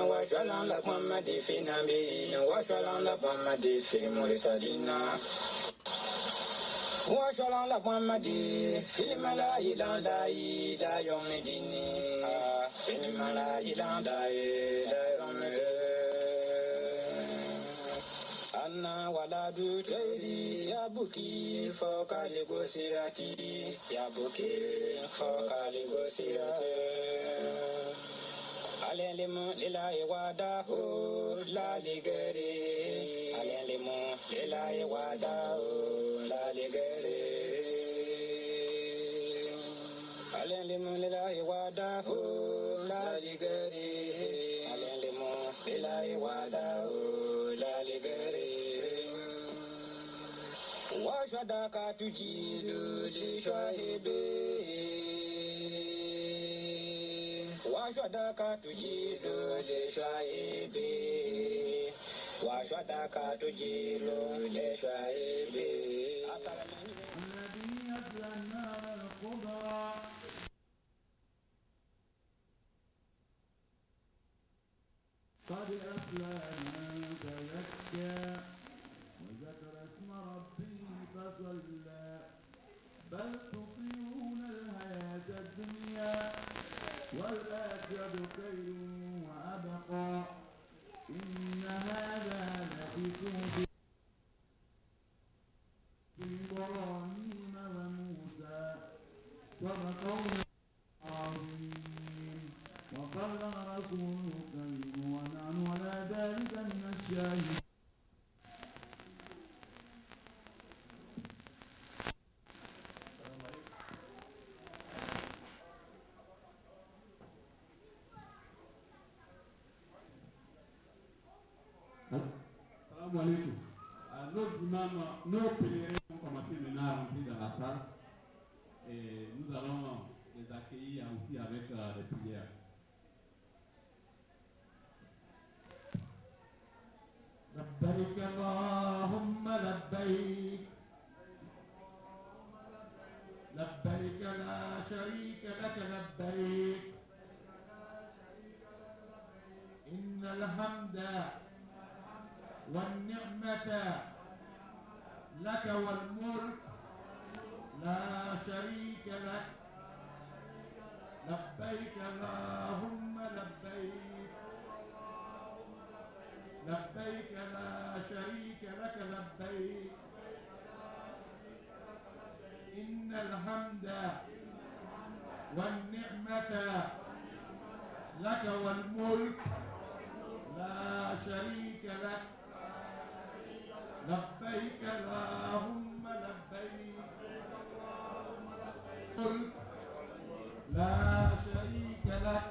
وشلون لمحمد في نبينا وشلون لمحمد في مرسلنا وشلون لمحمد في الملائكة لا إلى يوم الدين في الملائكة لا إلى يوم الدين أنا ولد تيري يا بكي فوق لغسيرتي يا بكي فوق لغسيرتي أليم لله وحده لا لغيره أليم لله وحده لا لغيره أليم لله وحده لا لغيره أليم لله وحده لا لغيره وشدك تجيل لشاهبه وشدك تجيل لشاهبه وشدك تجيل لشاهبه الذي يصلى النار الكبرى قد أفلح من تزكى وذكر اسم ربه فصلى بل تؤثرون الحياة الدنيا والآخرة خير وأبقى إن هذا لفي صحف إبراهيم وموسى وقوم عظيم وقال رسول كريم ونحن على ذلك من الشاهدين. Salam alaikum. Nos imams, nos pèlerins ont commencé maintenant à rentrer dans la salle et nous allons les accueillir aussi avec des prières. لبيك اللهم لبيك لبيك لا شريك لك لبيك إن الحمد والنعمة لك والملك لا شريك لك لبيك اللهم لبيك لبيك لا شريك لك لبيك إن الحمد والنعمة لك والملك لا شريك لك لبيك اللهم لبيك لا شريك لك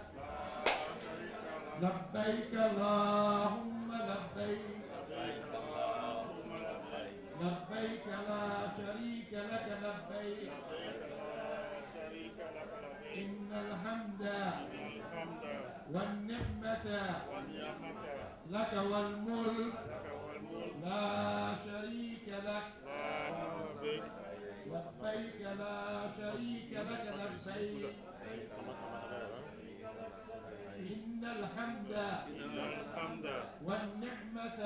لبيك اللهم لبيك لبيك لا شريك لك لبيك إن الحمد والنعمة لك والملك لا شريك لك لبيك لا شريك لك لبيك إن الحمد والنعمة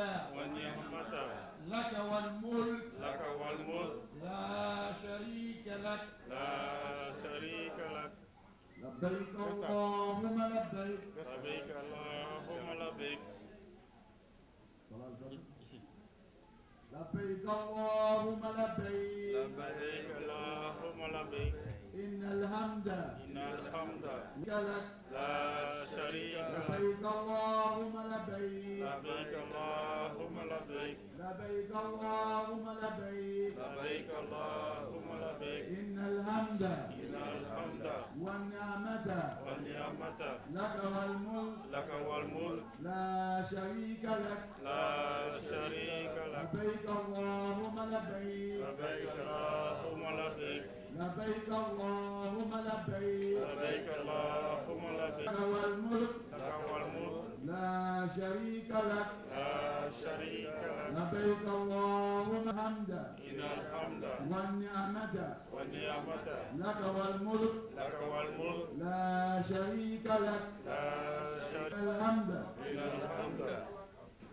لك والملك لا شريك لك لبيك اللهم لبيك لبيك اللهم لبيك لبيك اللهم لبيك لبيك اللهم لبيك إن الحمد لك لا شريك لك لبيك اللهم لبيك لبيك اللهم لبيك لبيك اللهم لبيك لبيك اللهم لبيك إن الحمد والنعمة لك والملك لا شريك لك لبيك اللهم لبيك لبيك اللهم لبيك لبيك اللهم لبيك لبيك اللهم لبيك لك والملك لا شريك لك لبيك اللهم الحمد إن الحمد والنعمة والنعمة لك والملك لك والملك لا شريك لك لا شريك الحمد إن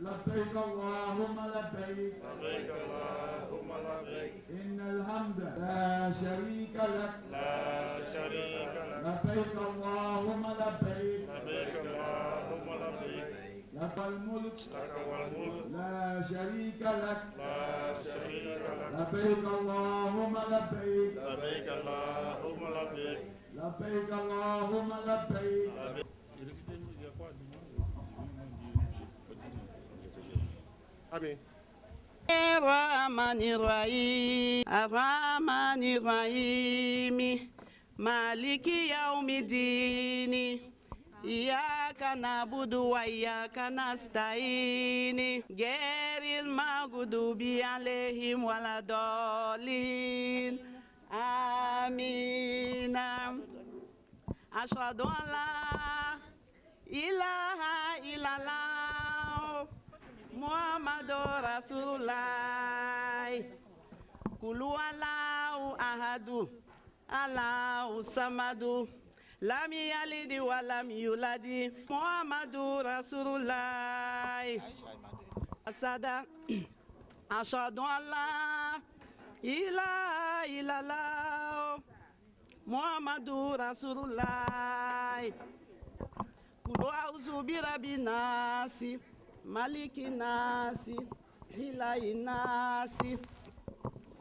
لبيك اللهم لبيك لبيك اللهم لبيك إن الحمد لا شريك لك لا شريك لك لبيك اللهم لبيك لبيك اللهم لبيك لك الملك لك والملك لا شريك لك لا شريك لك لبيك اللهم لبيك لبيك اللهم لبيك لبيك اللهم لبيك الرحمن الرحيم الرحمن الرحيم مالك يوم الدين إياك نعبد وإياك نستعين غير المغضوب عليهم ولا الضالين آمين أشهد أن لا إله إلا الله محمد رسول الله كل الله أحد الله الصمد لم يلد ولم يولد محمد رسول الله أشهد أن لا إله إلا الله محمد رسول الله كل أعوذ برب الناس ملك الناس إله الناس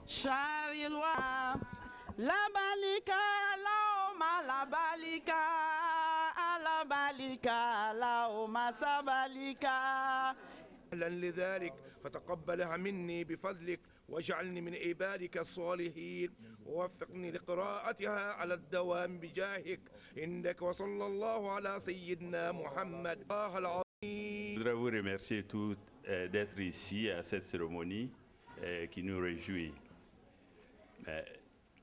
شر الوعى لا بالك اللهم لا بالك لا بالك اللهم سبالك أهلا لذلك فتقبلها مني بفضلك واجعلني من عبادك الصالحين ووفقني لقراءتها على الدوام بجاهك إنك وصلى الله على سيدنا محمد الله العظيم. Je voudrais vous remercier tous d'être ici à cette cérémonie qui nous réjouit.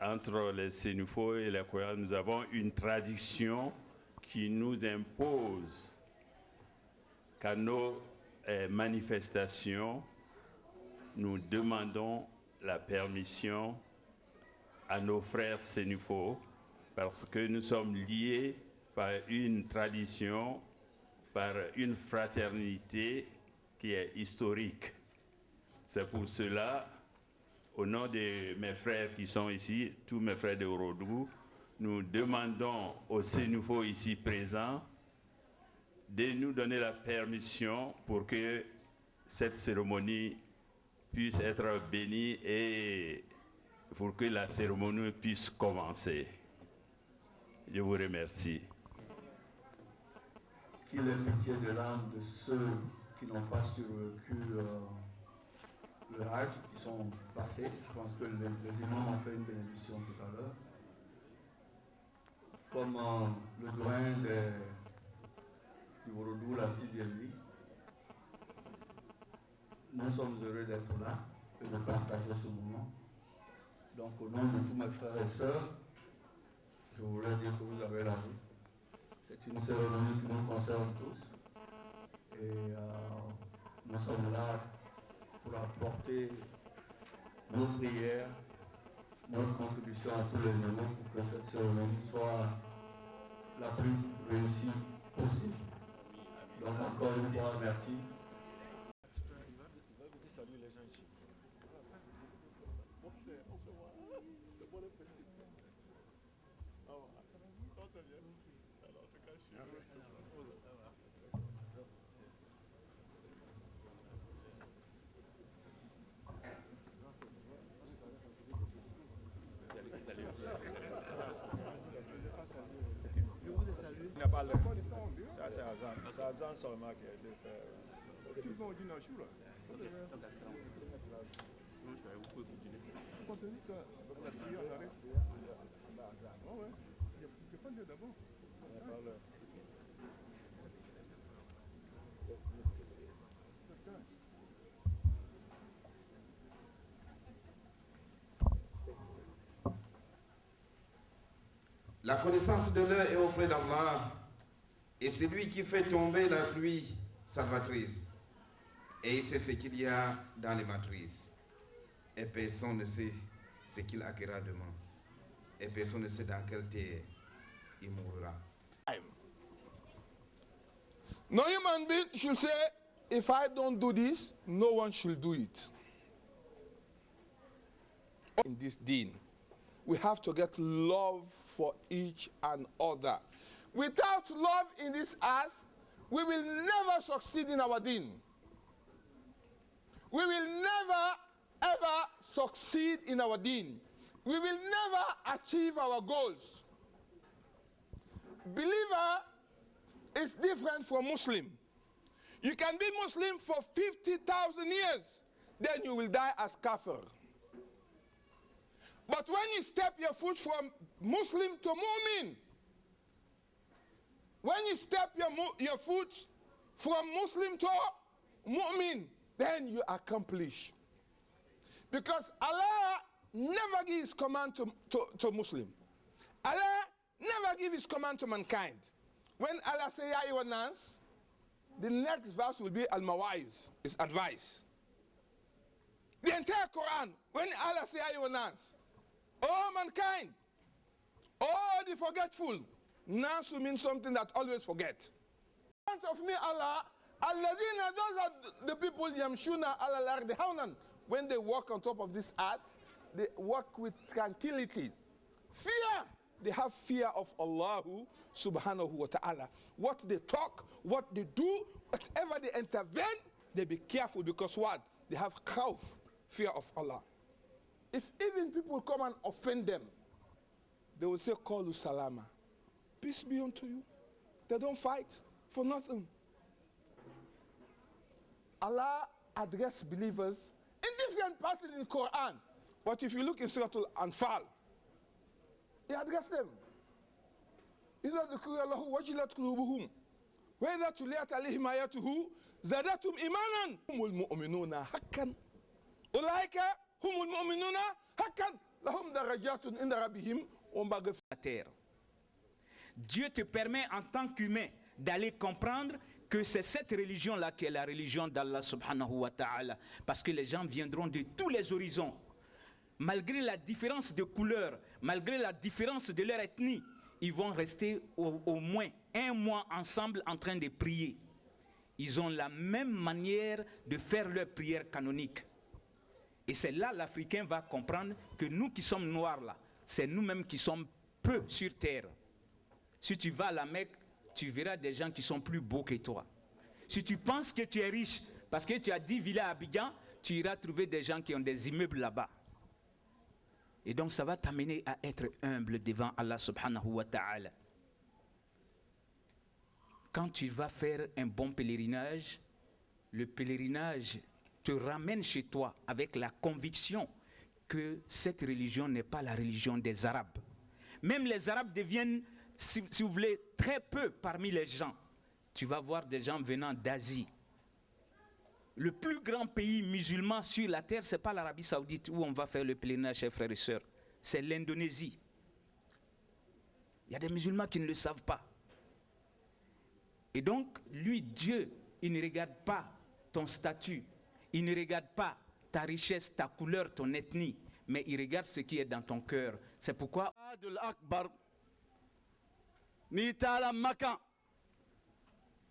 Entre les Sénoufos et les Koyas, nous avons une tradition qui nous impose qu'à nos manifestations, nous demandons la permission à nos frères Sénoufos parce que nous sommes liés par une tradition, par une fraternité qui est historique. C'est pour cela, au nom de mes frères qui sont ici, tous mes frères de Orodou, nous demandons aux Sénoufos ici présents de nous donner la permission pour que cette cérémonie puisse être bénie et pour que la cérémonie puisse commencer. Je vous remercie. Qu'il ait pitié de l'âme de ceux qui n'ont pas survécu le Hajj, qui sont passés. Je pense que les imams ont fait une bénédiction tout à l'heure. Comme le doyen du Orodou l'a si bien dit, nous sommes heureux d'être là et de partager ce moment. Donc au nom de tous mes frères et sœurs, je voulais dire que vous avez la vie. C'est une cérémonie qui nous concerne tous. Et nous sommes là pour apporter nos prières, notre contribution à tous les niveaux pour que cette cérémonie soit la plus réussie possible. Donc encore une fois, merci. C'est Azan seulement qui a été fait. Ils ont dit dans le chou là. Quand on dit que la prière on arrête, oh ouais, il n'y a pas de d'abord. La connaissance de l'heure est auprès d'Allah, et c'est lui qui fait tomber la pluie salvatrice. Et il sait ce qu'il y a dans les matrices. Et personne ne sait ce qu'il acquérera demain. Et personne ne sait dans quelle terre il mourra. No human being should say, if I don't do this, no one should do it. In this deen, we have to get love for each and other. Without love in this earth, we will never succeed in our deen. We will never ever succeed in our deen. We will never achieve our goals. Believer is different from Muslim. You can be Muslim for 50,000 years, then you will die as kafir. But when you step your foot from Muslim to Mu'min, when you step your foot from Muslim to Mu'min, then you accomplish. Because Allah never gives command to Muslim. Allah never gives his command to mankind. When Allah says, Ya ayyuhan nas, the next verse will be Al-Mawaiz, his advice. The entire Quran, when Allah says, Ya ayyuhan nas, oh mankind, oh the forgetful, Nasu means something that always forget. In front of me, Allah, Alladina, those are the people, Yamshuna ala al-ardi hawnan. When they walk on top of this earth, they walk with tranquility. Fear. They have fear of Allah subhanahu wa ta'ala. What they talk, what they do, whatever they intervene, they be careful because what? They have khawf, fear of Allah. If even people come and offend them, they will say, Qalu salama. Peace be unto you. They don't fight for nothing. Allah addressed believers in different passages in the Quran. But if you look in Surah Al-Anfal, he addressed them. إِذَا ذُكِرَ اللَّهُ وَجِلَتْ قُلُوبُهُمْ وَإِذَا تُلِيَتْ عَلَيْهِمْ آيَاتُهُ زَادَتْهُمْ إِيمَانًا هُمُ الْمُؤْمِنُونَ حَقًّا أُولَٰئِكَ هُمُ الْمُؤْمِنُونَ حَقًّا لَهُمْ دَرَجَاتٌ عِندَ رَبِّهِمْ وَمَغْفِرَةٌ. Dieu te permet en tant qu'humain d'aller comprendre que c'est cette religion-là qui est la religion d'Allah subhanahu wa ta'ala. Parce que les gens viendront de tous les horizons. Malgré la différence de couleur, malgré la différence de leur ethnie, ils vont rester au moins un mois ensemble en train de prier. Ils ont la même manière de faire leur prière canonique. Et c'est là l'Africain va comprendre que nous qui sommes noirs là, c'est nous-mêmes qui sommes peu sur terre. Si tu vas à la Mecque, tu verras des gens qui sont plus beaux que toi. Si tu penses que tu es riche, parce que tu as 10 villas à Abidjan, tu iras trouver des gens qui ont des immeubles là-bas. Et donc ça va t'amener à être humble devant Allah subhanahu wa ta'ala. Quand tu vas faire un bon pèlerinage, le pèlerinage te ramène chez toi avec la conviction que cette religion n'est pas la religion des Arabes. Même les Arabes deviennent, si vous voulez, très peu parmi les gens. Tu vas voir des gens venant d'Asie. Le plus grand pays musulman sur la terre, ce n'est pas l'Arabie Saoudite où on va faire le pèlerinage, chers frères et sœurs. C'est l'Indonésie. Il y a des musulmans qui ne le savent pas. Et donc, lui, Dieu, il ne regarde pas ton statut. Il ne regarde pas ta richesse, ta couleur, ton ethnie. Mais il regarde ce qui est dans ton cœur. C'est pourquoi... Ni taala Makka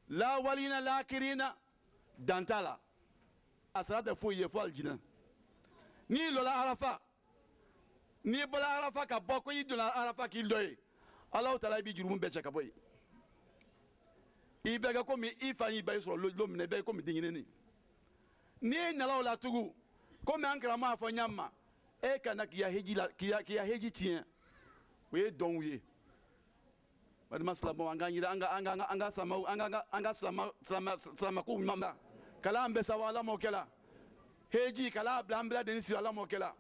la walina la kirina dantala asrata fo ye fo aljina ni lola arafa ni bala arafa ka boko yi dola arafa ki doye Allah taala bi jurum be chaka boy ibega ko mi ifani bay so lo mine be ko mi dingine ni nalaw la tugu ko mi ankara ma fo nyamma e kana ki ya heji la ki ya heji tien we don we madama salamo anga salama ku mama kala ambe sawala mokela heji kala blambla denisi ala mokela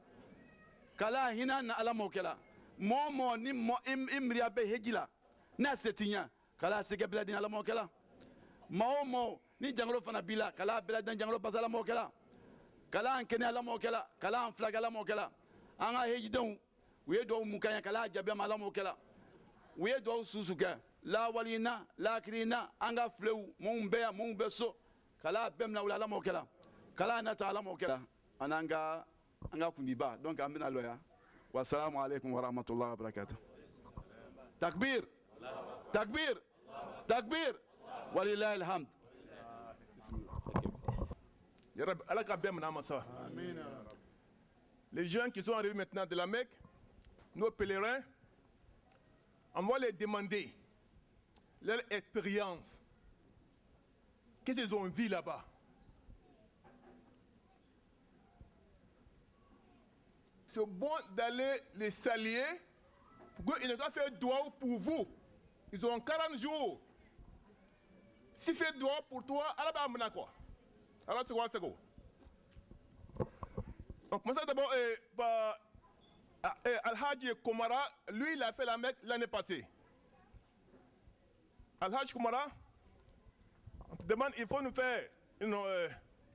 kala hina na ala mokela momo ni mo imriya be hejila na setinya kala sege bladin ala mokela momo ni janglo fana bila kala bladan janglo basala mokela kala ankene ala mokela kala anflaga ala mokela anga heji don we do mukanya kala jabe ala mokela we do susuka la walina la krina anga fleu mon be so kala bemna wala mokela kala na taala mokela ananga anga kundiba donc amina loya wassalamu alaikum wa rahmatullahi wa barakatuh. Takbir takbir takbir walillahi alhamd. Les jeunes qui sont arrivés maintenant de la Mecque, nos pèlerins, on va les demander leur expérience. Qu'est-ce qu'ils ont vu là-bas? C'est bon d'aller les saluer pour qu'ils ne pas faire doigt pour vous. Ils ont 40 jours. Si fait doigt pour toi, alors ben quoi? Alors c'est quoi, c'est quoi? Donc, moi, d'abord, Al-Hajj Komara, lui, il a fait la Mecque l'année passée. Al-Hajj Komara, on te demande, il faut nous faire,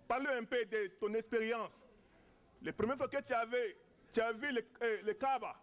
parler un peu de ton expérience. Les premières fois que tu as vu le Kaaba,